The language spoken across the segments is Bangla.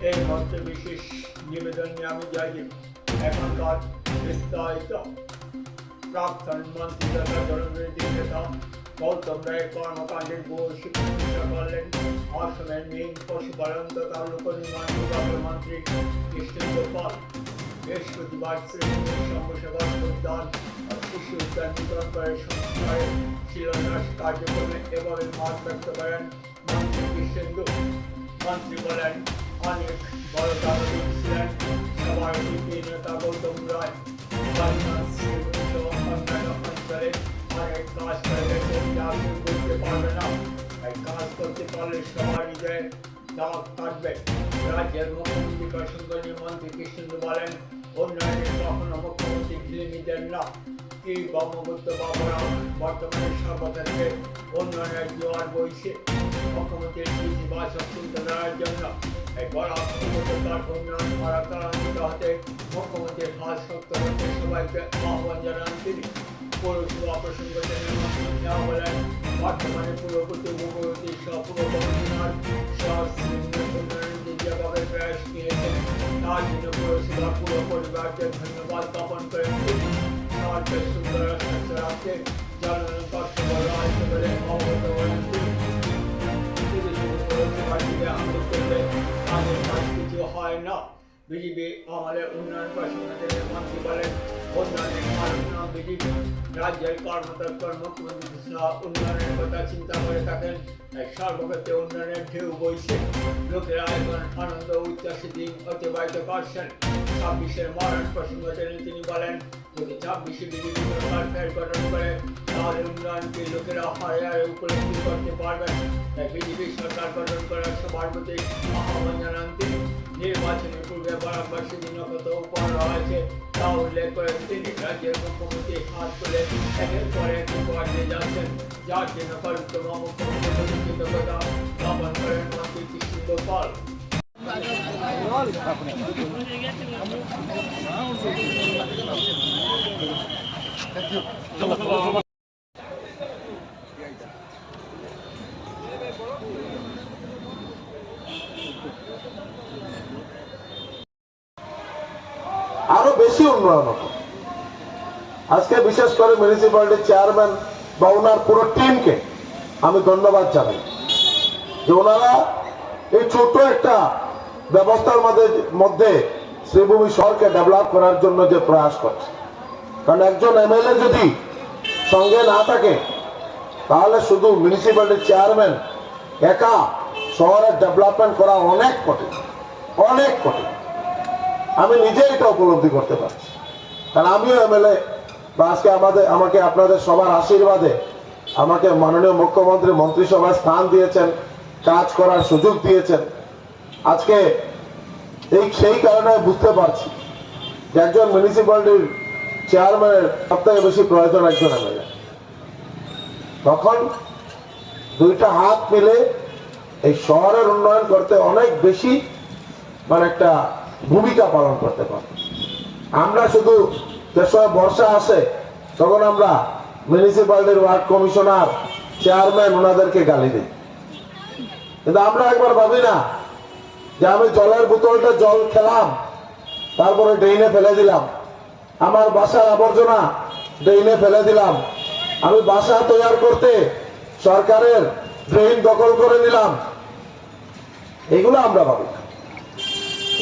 এই মন্ত্রে বিশেষ নিবেদন নিয়ে আমি যাই যে এখনকার বিস্তারিত প্রাক্তন মন্ত্রী তথা জনপ্রতিনিধি নেতা গৌতম রায়ের কর্মকাণ্ডের বৈশ্বিক প্রশংসা করলেন অসমের মেইন পশুপালন তথা লোক নির্মাণ বিভাগের মন্ত্রী কৃষ্ণেন্দ্র পাল। বৃহস্পতিবার তৃণমূল সংঘসভা উদ্যান ও কৃষি উদ্যান বিতরণ করে সংস্কারের শিলান্যাস কার্যক্রমে এভাবে মত ব্যক্ত করেন মন্ত্রী কৃষ্ণেন্দ্র। মন্ত্রী বলেন, অনেক বড় দায়িত্ব ছিলেন সবার অতিথি নেতা গৌতম রায়। অন্যান্য অঞ্চলে অনেক কাজ করে গেছেন যা কেউ করতে পারবে না। তাই কাজ করতে পারলে সবার হৃদয়ে দাগ কাটবে। রাজ্যের মুখ্যমন্ত্রী প্রসঙ্গ নিয়ে মন্ত্রী কৃষ্ণেন্দ্র বলেন, উন্নয়নের কখনো মুখ্যমন্ত্রী ঢিলেমি দেন না। কি ব্রহ্মপুত্র বাবরা বর্তমানে সর্বক্ষেত্রে উন্নয়নের জোয়ার বইছে। মুখ্যমন্ত্রীর ইতিবাচক চিন্তাধারার জন্য এই বড় তার উন্নয়ন করা ত্বরান্বিত হতে মুখ্যমন্ত্রীর হাত শক্ত হতে সবাইকে আহ্বান জানান তিনি। পৌরসভা প্রসঙ্গ টেনে মন্ত্রী বলেন, বর্তমানে পুরোপতি উপকূলবর্তী সহ পূর্ব বর্ধমান শহর উন্নয়নের যেভাবে প্রয়াস নিয়েছেন তার জন্য পৌরসভা পুরো পরিবারকে ধন্যবাদ জ্ঞাপন করেন তিনি। শহরকে সুন্দর স্বচ্ছ রাখতে জনগণ কর্তব্য রয়েছে বলে অবগত করেন তিনি। পৌরসভা থেকে আমল করলে তাদের কাজ কিছু হয় না। বিজেপি আমলের উন্নয়ন প্রসঙ্গে মন্ত্রী বলেন, উন্নয়নের কারণ না বিজেপি। রাজ্যের কর্মতৎপর মুখ্যমন্ত্রী সহ উন্নয়নের কথা চিন্তা করে থাকেন। তাই সর্বক্ষেত্রে উন্নয়নের ঢেউ বইছে। লোকেরা এখন আনন্দ উচ্ছ্বাসে দিন অতিবাহিত করছেন। 26-এর মরণ প্রসঙ্গ টেনে তিনি বলেন, যদি 26-এ বিজেপি সরকার ফের গঠন করে তাহলে উন্নয়নকে লোকেরা হারে হারে উপলব্ধি করতে পারবেন। তাই বিজেপি সরকার গঠন করার সবার প্রতি আহ্বান জানান তিনি। নির্বাচনের পূর্বে বরাবর সেদিন কত উপহার রয়েছে তা উল্লেখ করেন তিনি। রাজ্যের মুখ্যমন্ত্রী হাত তুলে একের পর এক উপহার দিয়ে যাচ্ছেন, যার জন্য কলকাতা মুখ্যমন্ত্রী কৃতজ্ঞতা জ্ঞাপন করেন মন্ত্রী কৃষ্ণেন্দ্র পাল। আরো বেশি উন্নয়ন হতো। আজকে বিশেষ করে মিউনিসিপ্যালিটির চেয়ারম্যান বা ওনার পুরো টিমকে আমি ধন্যবাদ জানাই যে ওনারা এই ছোট একটা ব্যবস্থার মধ্যে শ্রীভূমি শহরকে ডেভেলপ করার জন্য যে প্রয়াস করছে। কারণ একজন এমএলএ যদি সঙ্গে না থাকে তাহলে শুধু মিউনিসিপ্যালিটির চেয়ারম্যান একা শহরের ডেভেলপমেন্ট করা অনেক কঠিন, অনেক কঠিন। আমি নিজে এটা উপলব্ধি করতে পারছি, কারণ আমিও এমএলএ বা আজকে আমাকে আপনাদের সবার আশীর্বাদে আমাকে মাননীয় মুখ্যমন্ত্রী মন্ত্রিসভায় স্থান দিয়েছেন, কাজ করার সুযোগ দিয়েছেন। আজকে সেই কারণে বুঝতে পারছি যে একজন মিউনিসিপ্যালিটির চেয়ারম্যানের সবথেকে বেশি প্রয়োজন একজন এমএলএ। তখন দুইটা হাত মিলে এই শহরের উন্নয়ন করতে অনেক বেশি একটা ভূমিকা পালন করতে পারে। আমরা শুধু যে সময় বর্ষা আসে তখন আমরা মিউনিসিপ্যালিটির ওয়ার্ড কমিশনার চেয়ারম্যান ওনাদেরকে গালি দিই, কিন্তু আমরা একবার ভাবি না যে আমি জলের বোতলটা জল খেলাম তারপরে ড্রেনে ফেলে দিলাম, আমার বাসার আবর্জনা ড্রেনে ফেলে দিলাম, আমি বাসা তৈরি করতে সরকারের ড্রেন দখল করে নিলাম। এগুলো আমরা ভাবি না।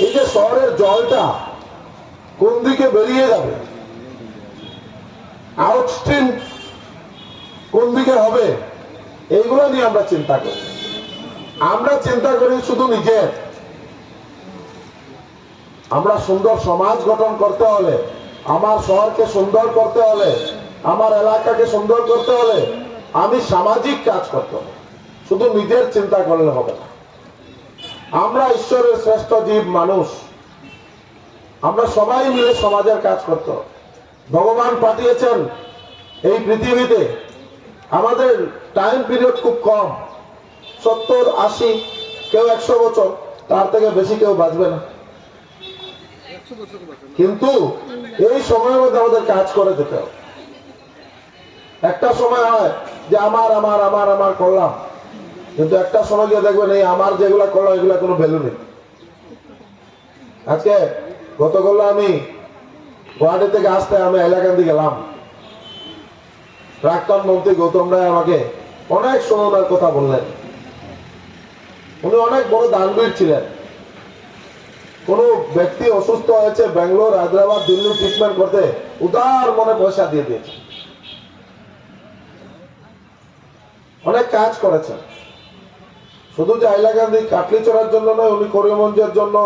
এই যে শহরের জলটা কোন দিকে বেরিয়ে যাবে, আউটস্ট্রিম কোন দিকে হবে, এইগুলো নিয়ে আমরা চিন্তা করি। আমরা চিন্তা করি শুধু নিজের। আমরা সুন্দর সমাজ গঠন করতে হলে, আমার শহরকে সুন্দর করতে হলে, আমার এলাকাকে সুন্দর করতে হলে আমি সামাজিক কাজ করতে হবে। শুধু নিজের চিন্তা করলে হবে না। আমরা ঈশ্বরের শ্রেষ্ঠ জীব মানুষ, আমরা সবাই মিলে সমাজের কাজ করতে হবে। ভগবান পাঠিয়েছেন এই পৃথিবীতে, আমাদের টাইম পিরিয়ড খুব কম, 70, 80, কেউ 100 বছর, তার থেকে বেশি কেউ বাঁচবে না। কিন্তু এই সময়ের মধ্যে আমাদের কাজ করে যেতে হবে। একটা সময় হয় যে আমার আমার আমার আমার করলাম, কিন্তু একটা সময় গিয়ে দেখবেন এই আমার যেগুলা করলাম এগুলা কোনো ভ্যালু নেই। আজকে গতকাল আমি গুয়াহাটি থেকে আসতে আমি হাইলাকান্দি গেলাম। প্রাক্তন মন্ত্রী গৌতম রায় আমাকে অনেক সময়ের কথা বললেন। উনি অনেক বড় দানবীর ছিলেন। কোন ব্যক্তি অসুস্থ হয়েছে, ব্যাঙ্গালোর, হায়দ্রাবাদ, দিল্লি ট্রিটমেন্ট করতে উদার মনে পয়সা দিয়ে দিয়েছে। অনেক কাজ করেছেন। শুধু যে হাইলাকান্দি কাটলি চড়ার জন্য নয়, উনি করিমগঞ্জের জন্য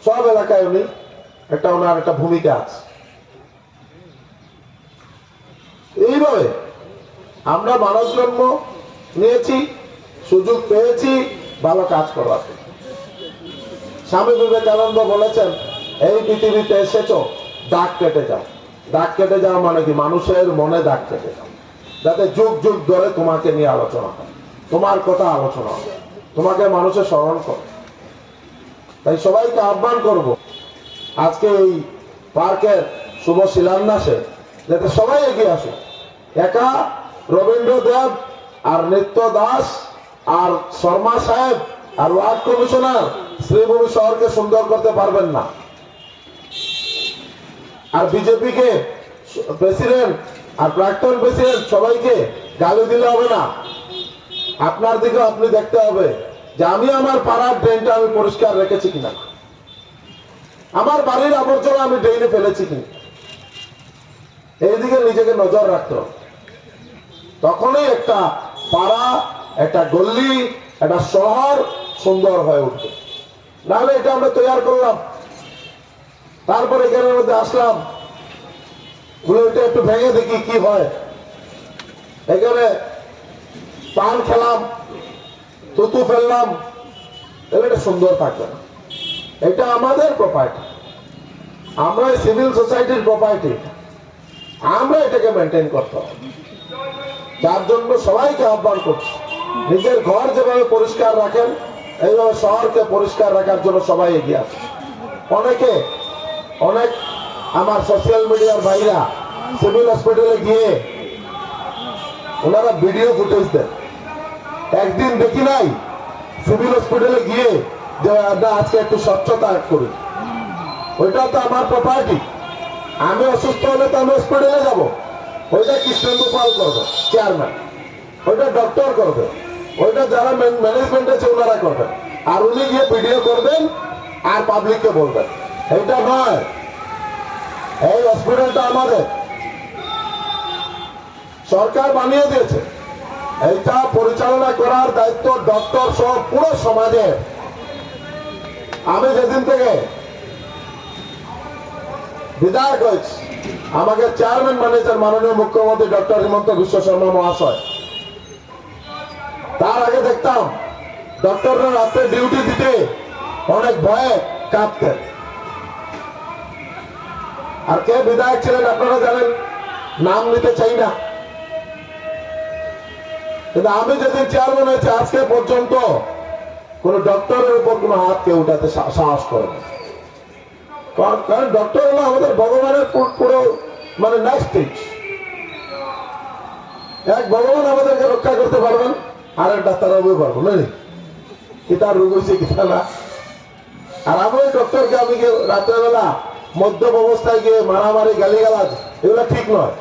সব এলাকায় উনি ওনার একটা ভূমিকা আছে। এইভাবে আমরা মানব জন্ম নিয়েছি, সুযোগ পেয়েছি ভালো কাজ করার। স্বামী বিবেকানন্দ বলেছেন, এই পৃথিবীতে এসেছো দাগ কেটে যাও। দাগ কেটে যাও মানে কি? মানুষের মনে দাগ কেটে যাও, যাতে যুগ যুগ ধরে তোমাকে নিয়ে আলোচনা হয়, তোমার কথা আলোচনা হয়, তোমাকে মানুষের স্মরণ করে। তাই সবাইকে আহ্বান করব আজকে এই পার্কের শুভ শিলান্যাসে যাতে সবাই এগিয়ে আসে। একা রবীন্দ্রদেব আর নিত্য দাস আর শর্মা সাহেব আর ওয়ার্ড কমিশনার শ্রীভূমি শহরকে সুন্দর করতে পারবেন না। আর বিজেপি কে প্রেসিডেন্ট আর প্রাক্তন প্রেসিডেন্ট সবাইকে গালি দিলে হবে না। আপনার দিকে আপনি দেখতে হবে যে আমি আমার পাড়ার ড্রেনটা আমি পরিষ্কার রেখেছি কিনা, আমার বাড়ির আবর্জনা আমি ড্রেনে ফেলেছি কিনা, এইদিকে নিজেকে নজর রাখতে হবে। তখনই একটা পাড়া, একটা গল্লি, একটা শহর সুন্দর হয়ে উঠবে। নাহলে এটা আমরা তৈরি করলাম, তারপরে এখানের মধ্যে আসলাম, এটা একটু ভেঙে দেখি কি হয়, এখানে পান খেলাম, থুতু ফেললাম, তাহলে এটা সুন্দর থাকবে না। এটা আমাদের প্রপার্টি, আমরা সিভিল সোসাইটির প্রপার্টি, আমরা এটাকে মেনটেন করতে হবে। যার জন্য সবাইকে আহ্বান করছি, নিজের ঘর যেভাবে পরিষ্কার রাখেন এইভাবে শহরকে পরিষ্কার রাখার জন্য সবাই এগিয়ে আসে। অনেক আমার সোশ্যাল মিডিয়ার ভাইরা সিভিল হসপিটালে গিয়ে ওনারা ভিডিও ফুটেজ দেন। একদিন দেখি নাই সিভিল হসপিটালে গিয়ে যে আমরা আজকে একটু স্বচ্ছতা করি। ওইটা তো আমার প্রপার্টি, আমি অসুস্থ হলে তো আমি হসপিটালে যাব, ওইটা কৃষ্ণেন্দু পাল করবে চেয়ারম্যান, ওইটা ডক্টর করবে, ওইটা যারা ম্যানেজমেন্ট আছে ওনারা করবেন। আর উনি গিয়ে ভিডিও করবেন আর পাবলিককে বলবেন, এইটা নয়। এই হসপিটালটা আমাদের, সরকার বানিয়ে দিয়েছে, এইটা পরিচালনা করার দায়িত্ব ডক্টর সহ পুরো সমাজের। আমি যেদিন থেকে বিধায়ক হয়েছি আমাকে চেয়ারম্যান ম্যানেজার মাননীয় মুখ্যমন্ত্রী ডক্টর হিমন্ত বিশ্ব শর্মা মহাশয়। তার আগে দেখতাম ডক্টররা রাত্রে ডিউটি দিতে অনেক ভয়ে কাঁপতেন। আর কে বিধায়ক ছিলেন আপনারা জানেন, নাম নিতে চাই না, কিন্তু আমি যেদিন চেয়ারম্যান হয়েছে আজকে পর্যন্ত কোন ডক্টরের উপর কোন হাত কেউ উঠাতে সাহস করে না। কারণ ডক্টর হলো আমাদের ভগবানের পুরো মানে নেক্সট স্টেজ। এক ভগবান আমাদেরকে রক্ষা করতে পারবেন, আর এক ডাক্তারবাবু পারবো না কি তার রোগ হয়েছে কিনা না। আর আমি ওই ডক্টরকে আমি রাত্রেবেলা মদ্যপ অবস্থায় গিয়ে মারামারি গালিগালাজ এগুলো ঠিক নয়।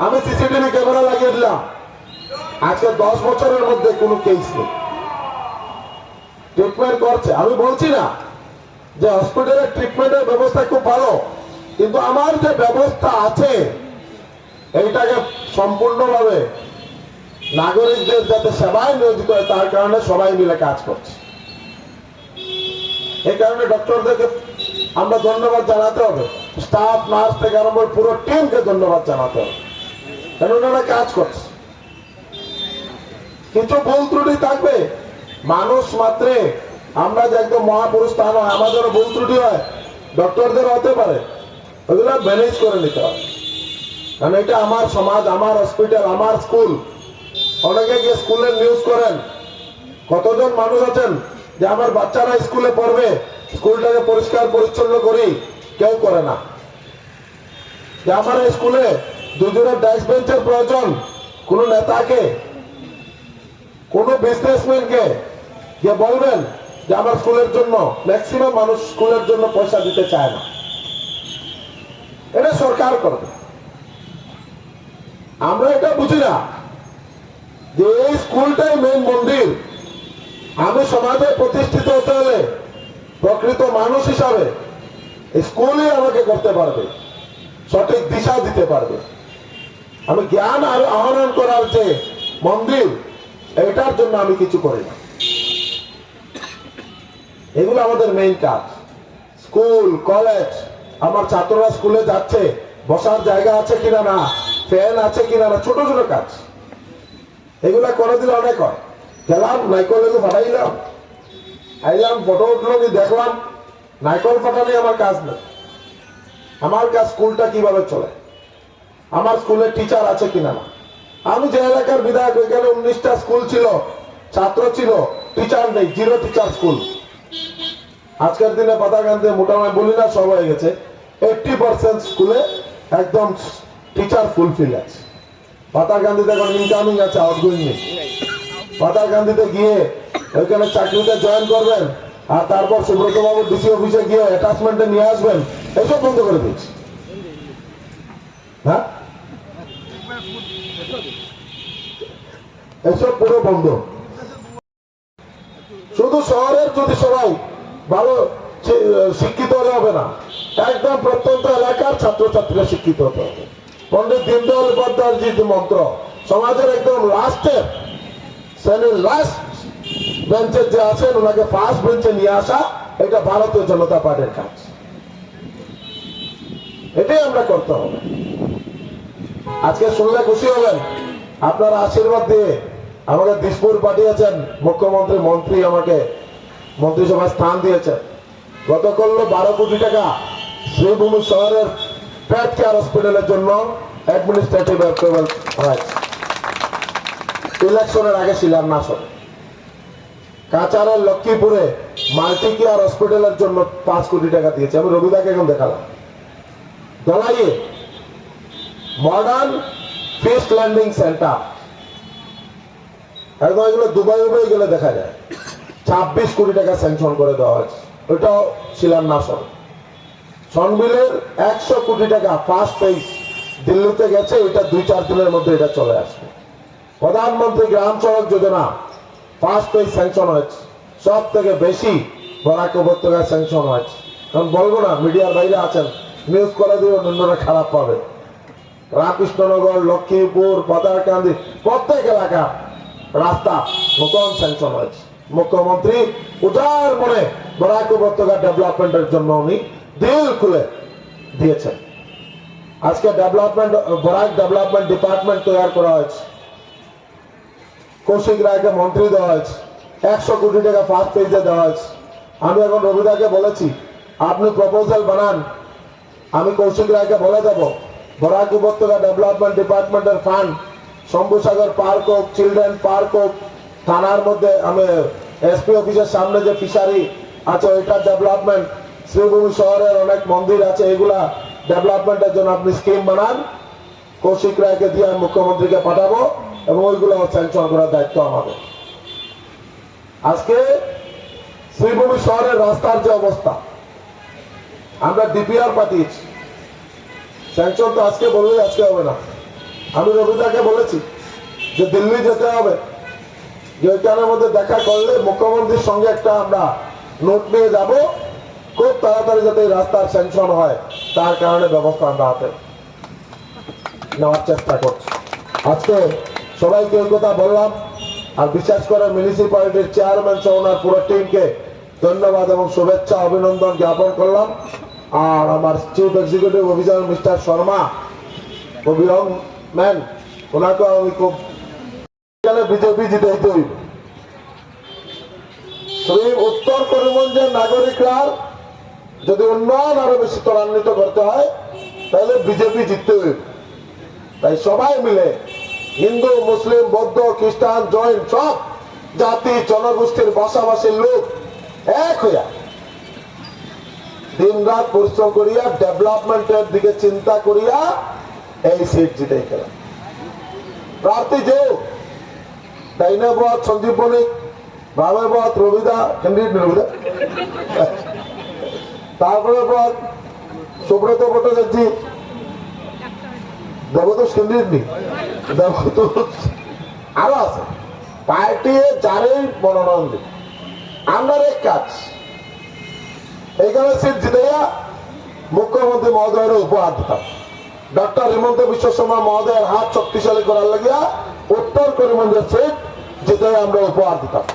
আমি সিসিটিভি ক্যামেরা লাগিয়ে দিলাম, আজকে 10 বছরের মধ্যে কোনো কেস নেই, ট্রিটমেন্ট করছে। আমি বলছি না যে হসপিটালের ট্রিটমেন্টের ব্যবস্থা খুব ভালো, কিন্তু আমার যে ব্যবস্থা আছে এইটাকে সম্পূর্ণভাবে নাগরিকদের যাতে সেবায় নিয়োজিত হয় তার কারণে সবাই মিলে কাজ করছে। এই কারণে ডক্টরদেরকে আমরা ধন্যবাদ জানাতে হবে, স্টাফ নার্স থেকে আরম্ভ পুরো টিমকে ধন্যবাদ জানাতে হবে, কারণ ওনারা কাজ করছে। কিছু ভুল ত্রুটি থাকবে, মানুষ মাত্রে আমরা যে একদম মহাপুরুষ তা নয়, আমাদেরও ভুল ত্রুটি হয়, ডক্টরদের হতে পারে, ওগুলো ম্যানেজ করে নিতে হবে। কারণ এটা আমার সমাজ, আমার হসপিটাল, আমার স্কুল। অনেকে গিয়ে স্কুলের নিউজ করেন, কতজন মানুষ আছেন যে আমার বাচ্চারা স্কুলে পড়বে, স্কুলটাকে পরিষ্কার পরিচ্ছন্ন করি, কেউ করে না। যে আমার স্কুলে দুজনের ডেস্ক বেঞ্চের প্রয়োজন, কোন নেতাকে, কোন বিজনেসম্যানকে যে বলবেন যে আমার স্কুলের জন্য ম্যাক্সিমাম মানুষ স্কুলের জন্য পয়সা দিতে চায় না, এটা সরকার করবে। আমরা এটা বুঝি না যে এই স্কুলটাই মেন মন্দির। আমি সমাজে প্রতিষ্ঠিত হতে হলে প্রকৃত মানুষ হিসাবে স্কুলই আমাকে করতে পারবে, সঠিক দিশা দিতে পারবে। আমি জ্ঞান আর আহরণ করার যে মন্দির, এটার জন্য আমি কিছু করি না। এগুলো আমাদের মেইন কাজ। স্কুল কলেজ, আমার ছাত্ররা স্কুলে যাচ্ছে, বসার জায়গা আছে কিনা না, ফ্যান আছে কিনা না, ছোট ছোট কাজ এগুলা করে দিলে অনেক হয়। গেলাম নাইকল এগুলো ফাটাইলাম, আইলাম, ফটো উঠলো, দেখলাম, নাইকল ফাটানি আমার কাজ নেই। আমার কাজ স্কুলটা কিভাবে চলে, আমার স্কুলে টিচার আছে কিনা না। আমি যে এলাকার বিধায়ক, ওইখানে 19টা স্কুল ছিল, ছাত্র ছিল, টিচার নেই, 0 টিচার স্কুল। আজকের দিনে পাতাকান্দি মোটামুটি বলি না, সব হয়ে গেছে। 80% স্কুলে একদম টিচার ফুলফিল আছে। পাতাকান্দিতে এখন ইনকামিং আছে, আউটগোয়িং নেই। পাতাকান্দিতে গিয়ে ওইখানে চাকরিতে জয়েন করবেন, আর তারপর সুব্রত বাবু ডিসি অফিসে গিয়ে অ্যাটাচমেন্টে নিয়ে আসবেন, এসব বন্ধ করে দিচ্ছি। হ্যাঁ, এসব পুরো বন্ধ। শুধু শহরের যদি সবাই ভালো শিক্ষিত হলে হবে না, একদম প্রত্যন্ত এলাকার ছাত্রছাত্রীরা শিক্ষিত হতে হবে। পণ্ডিত দীনদয়াল উপাধ্যায়ের যে মন্ত্র, সমাজের একদম লাস্টের শ্রেণীর লাস্ট বেঞ্চের যে আছেন ওনাকে ফার্স্ট বেঞ্চে নিয়ে আসা, এটা ভারতীয় জনতা পার্টির কাজ। এটাই আমরা করতে হবে। আজকে শুনলে খুশি হবেন, আপনারা আশীর্বাদ দিয়ে আমাকে দিসপুর পাঠিয়েছেন, মুখ্যমন্ত্রী মন্ত্রী আমাকে মন্ত্রিসভায় স্থান দিয়েছেন। গত করলো 12 কোটি টাকা শ্রীভূমি শহরের পেট কেয়ার হসপিটালের জন্য অ্যাডমিনিস্ট্রেটিভ অ্যাপ্রুভাল হয়েছে। ইলেকশনের আগে শিলান্যাস হবে। কাচারের লক্ষ্মীপুরে মাল্টি কেয়ার হসপিটালের জন্য 5 কোটি টাকা দিয়েছে। আমি রবিদাকে এখন দেখালাম। দলাইয়ে মডার্ন ফিশ ল্যান্ডিং সেন্টার, একদম এগুলো দুবাই গেলে দেখা যায়। 26 কোটি টাকা স্যাংশন করে দেওয়া হয়েছে, ওইটাও শিলান্যাস হবে। সনবিলের 100 কোটি টাকা ফার্স্ট ফেজ দিল্লিতে গেছে, এটা 2-4 দিনের মধ্যে এটা চলে আসবে। প্রধানমন্ত্রী গ্রাম সড়ক যোজনা ফার্স্ট ফেজ স্যাংশন হয়েছে, সব থেকে বেশি বরাক উপত্যকায় স্যাংশন হয়েছে। কারণ বলবো না, মিডিয়ার বাইরে আছেন, নিউজ করে দিব, অন্যরা খারাপ পাবে। রামকৃষ্ণনগর, লক্ষ্মীপুর, পাতারকান্দি, প্রত্যেক এলাকা রাস্তা নতুন স্যাংশন হয়েছে। মুখ্যমন্ত্রী উদার মনে বরাক উপত্যকা ডেভেলপমেন্টের জন্য উনি দিল খুলে দিয়েছেন। আজকে ডেভেলপমেন্ট, বরাক ডেভেলপমেন্ট ডিপার্টমেন্ট তৈরি করা হয়েছে। কৌশিক রায়কে মন্ত্রী দেওয়া হয়েছে, 100 কোটি টাকা ফার্স্ট ফেজে দেওয়া হয়েছে। আমি এখন রবিদাকে বলেছি, আপনি প্রপোজাল বানান, আমি কৌশিক রায়কে বলে দেব বরাক উপত্যকা ডেভেলপমেন্ট ডিপার্টমেন্টের ফান্ড শম্ভুসাগর পার্ক হোক, চিলড্রেন পার্ক হোক, থানার মধ্যে আমি এসপি অফিসের সামনে যে ফিশারি আছে ওইটার ডেভেলপমেন্ট, শ্রীভূমি শহরের অনেক মন্দির আছে, এগুলা ডেভেলপমেন্টের জন্য আপনি স্কিম বানান। কৌশিক রায়কে দিয়ে আমি মুখ্যমন্ত্রীকে পাঠাবো এবং ওইগুলো স্যাংশন করার দায়িত্ব আমাদের। আজকে শ্রীভূমি শহরের রাস্তার যে অবস্থা, আমরা ডিপিআর পাঠিয়েছি, স্যাংশন তো আজকে বললে আজকে হবে না। আমি রবিদাকে বলেছি যে দিল্লি যেতে হবে, যে ওইখানের মধ্যে দেখা করলে মুখ্যমন্ত্রীর সঙ্গে একটা আমরা নোট নিয়ে যাব, খুব তাড়াতাড়ি যাতে এই রাস্তার স্যাংশন হয়, তার কারণে ব্যবস্থা আমরা হাতে নেওয়ার চেষ্টা করছি। আজকে সবাইকে ওই কথা বললাম, আর বিশেষ করে মিউনিসিপ্যালিটির চেয়ারম্যান সহ ওনার পুরো টিমকে ধন্যবাদ এবং শুভেচ্ছা অভিনন্দন জ্ঞাপন করলাম। আর আমার chief executive officer mister Sharma, খুব ইয়ং ম্যান, ওনাকে আমি খুব বিজেপি জিতাইতে হইব। উত্তর করিমগঞ্জের নাগরিকরা যদি উন্নয়ন আরো বেশি ত্বরান্বিত করতে হয়, তাহলে বিজেপি জিততে হইব। তাই সবাই মিলে হিন্দু, মুসলিম, বৌদ্ধ, খ্রিস্টান, জৈন, সব জাতি জনগোষ্ঠীর বসবাসীর লোক এক হইয়া দিন রাত পরিশ্রম করিয়া ডেভেলপমেন্টের দিকে চিন্তা করিয়া এই সিট জিতাই গেল। প্রার্থী যে ডাইনাবাদ, সঞ্জীব বণিক, বাবার পথ রবিদা ক্যান্ডিডেট রবিদা, তারপরে পথ সুব্রত ভট্টাচার্য, দেবতোষ ক্যান্ডিডেট নেই, দেবতোষ আরো আছে। পার্টি যারই মনোনয়ন দিন, আমরা এক কাজ এইখানে সিট জিতাইয়া মুখ্যমন্ত্রী মহোদয়ের উপহার দিতাম। ডক্টর হিমন্ত বিশ্ব শর্মা মহোদয়ের হাত শক্তিশালী করার লাগিয়া উত্তর করিমগঞ্জের সিট জিতাই আমরা উপহার দিতাম।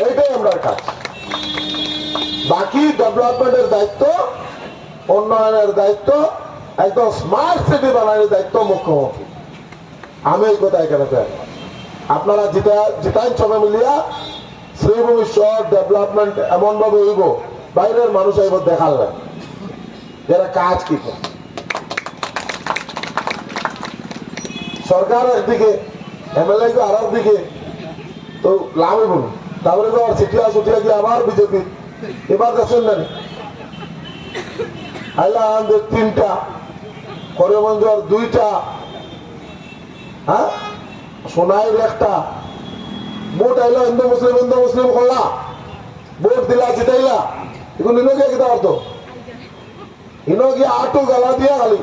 এইটাই আমরা কাজ। বাকি ডেভেলপমেন্টের দায়িত্ব, উন্নয়নের দায়িত্ব, একদম স্মার্ট সিটি বানানোর দায়িত্ব মুখ্যমন্ত্রী। আমি এই কথা এখানে আপনারা জিতাইন সবাই মিলিয়া শ্রীভূমি শহর ডেভেলপমেন্ট এমন ভাবে হইব বাইরের মানুষ আইব দেখার লাগে যারা কাজ কি করে। সরকার একদিকে, এমএলএ আর একদিকে, তো লাভ হইব না। তারপরে সিটিয়া সুটিয়া গিয়ে আবার বিজেপি এবার দেখছেন না আইলা আমাদের 3টা, করিমগঞ্জের 2টা, হ্যাঁ সোনাইয়ের 1টা ভোট আইলা হিন্দু মুসলিম করলা, ভোট দিলা জিতাইলা, এখন ইনোকে কিতা করতো, ইনো গিয়ে আটু গালা দিয়া খালি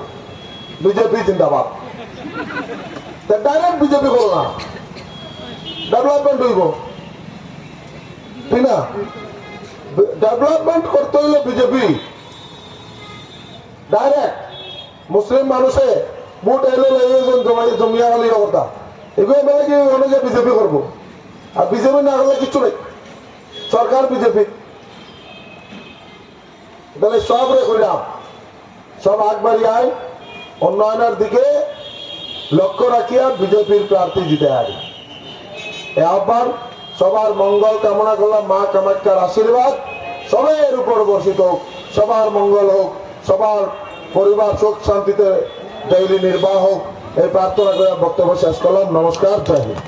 বিজেপি জিন্দাবাদ, ডাইরেক্ট বিজেপি করো না, ডেভেলপমেন্ট হইব ঠিক না। ডেভেলপমেন্ট করতে হইলে বিজেপি ডাইরেক্ট মুসলিম মানুষে ভোট এলে জমিয়া খালি কথা এগুলো মেলে কি অনেকে বিজেপি করবো, আর বিজেপি না করলে কিচ্ছু নেই, সরকার বিজেপি। তাহলে সব রে করিলাম, সব আগবাড়ি আয় উন্নয়নের দিকে লক্ষ্য রাখিয়া বিজেপির প্রার্থী জিতে আগে এ আহ্বান। সবার মঙ্গল কামনা করলাম, মা কামাখ্যার আশীর্বাদ সবার উপর বর্ষিত হোক, সবার মঙ্গল হোক, সবার পরিবার সুখ শান্তিতে ডেইলি নির্বাহ হোক, এই প্রার্থনা করে বক্তব্য শেষ করলাম। নমস্কার, জয় হিন্দ।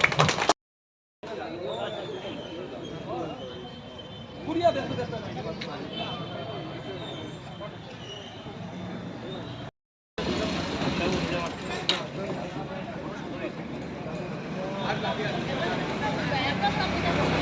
Gracias.